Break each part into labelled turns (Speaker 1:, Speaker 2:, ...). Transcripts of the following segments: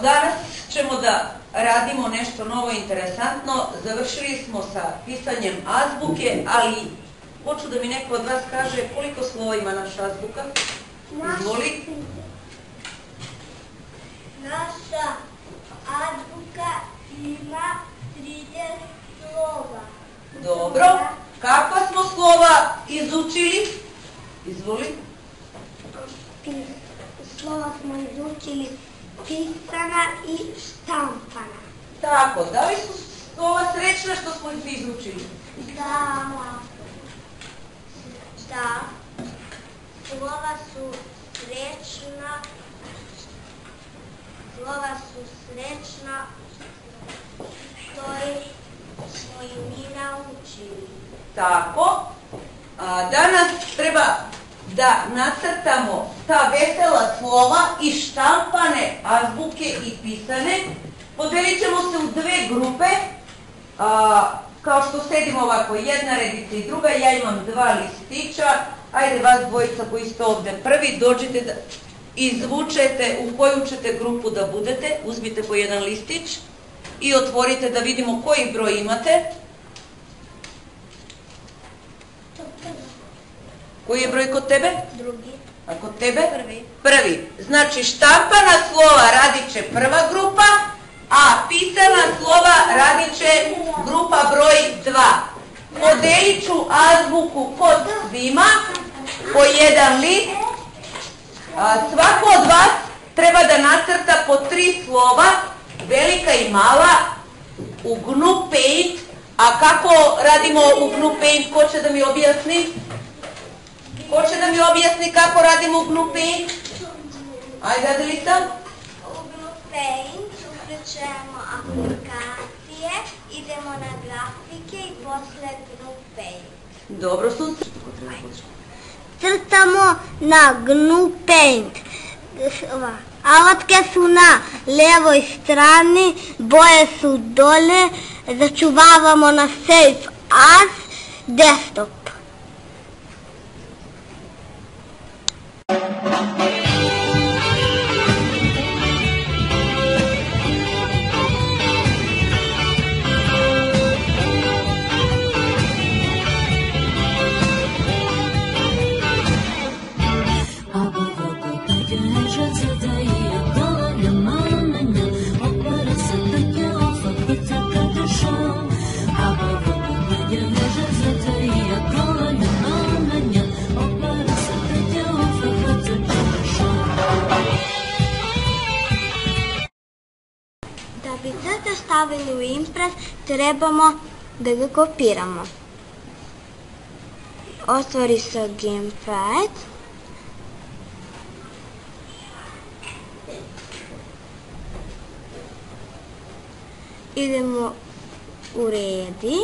Speaker 1: danas ćemo da radimo nešto novo i interesantno. Završili smo sa pisanjem azbuke, ali hoću da mi neko od vas kaže koliko slova ima naša azbuka. Izvoli.
Speaker 2: Naša azbuka ima 30 slova.
Speaker 1: Dobro. Kakva smo slova izučili? Izvoli.
Speaker 2: Slova smo izučili pisana i štampana.
Speaker 1: Tako, da li su slova srećna što smo ih izučili?
Speaker 2: Da. Slova su srećna što smo i mi naučili.
Speaker 1: Tako. Danas treba da nacrtamo ta vesela slova i štampane azbuke i pisane. Podelit ćemo se u dve grupe. Kao što sedimo ovako, jedna redica i druga, ja imam dva listića. Ajde vas dvojica koji ste ovde prvi, dođite da izvučete u koju ćete grupu da budete. Uzmite po jedan listić i otvorite da vidimo koji broj imate. Koji je broj kod tebe?
Speaker 2: Drugi.
Speaker 1: A kod tebe?
Speaker 2: Prvi.
Speaker 1: Prvi. Znači štampana slova radit će prva grupa, a pisana slova radit će grupa broj 2. Podelit ću azbuku kod svima po jedan list. Svako od vas treba da nacrta po 3 slova, velika i mala, u GNU Paint. A kako radimo u GNU Paint? Ko će da mi objasni? Ko će da mi objasni kako radimo u GNU Paint? Ajde, Adelita.
Speaker 2: U GNU Paint uključujemo aplikacije, idemo na grafike i posle GNU Paint.
Speaker 1: Dobro su.
Speaker 2: Crtamo na GNU Paint. Alatke su na levoj strani, boje su dole, začuvavamo na Save As desktop. Da bi crte stavili u Impress, trebamo da ga kopiramo. Otvori se Gamepad. Idemo u redi.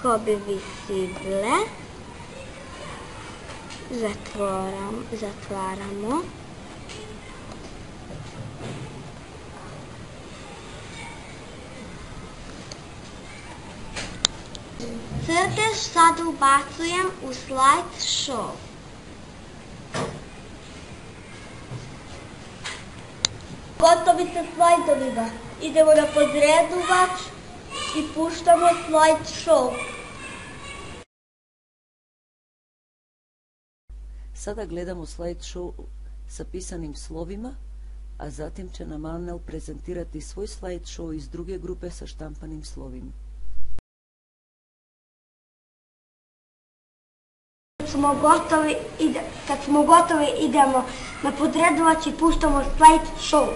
Speaker 2: Kobe visible. Zatvaramo. Crtež sad ubacujem u slideshow. Gotovi sa slajdovima. Idemo na podredovač i puštamo slideshow.
Speaker 3: Sada gledamo slideshow sa pisanim slovima, a zatim će nam Anel prezentirati svoj slideshow iz druge grupe sa štampanim slovima.
Speaker 2: Kad smo gotovi idemo na podredovač i puštamo slideshow.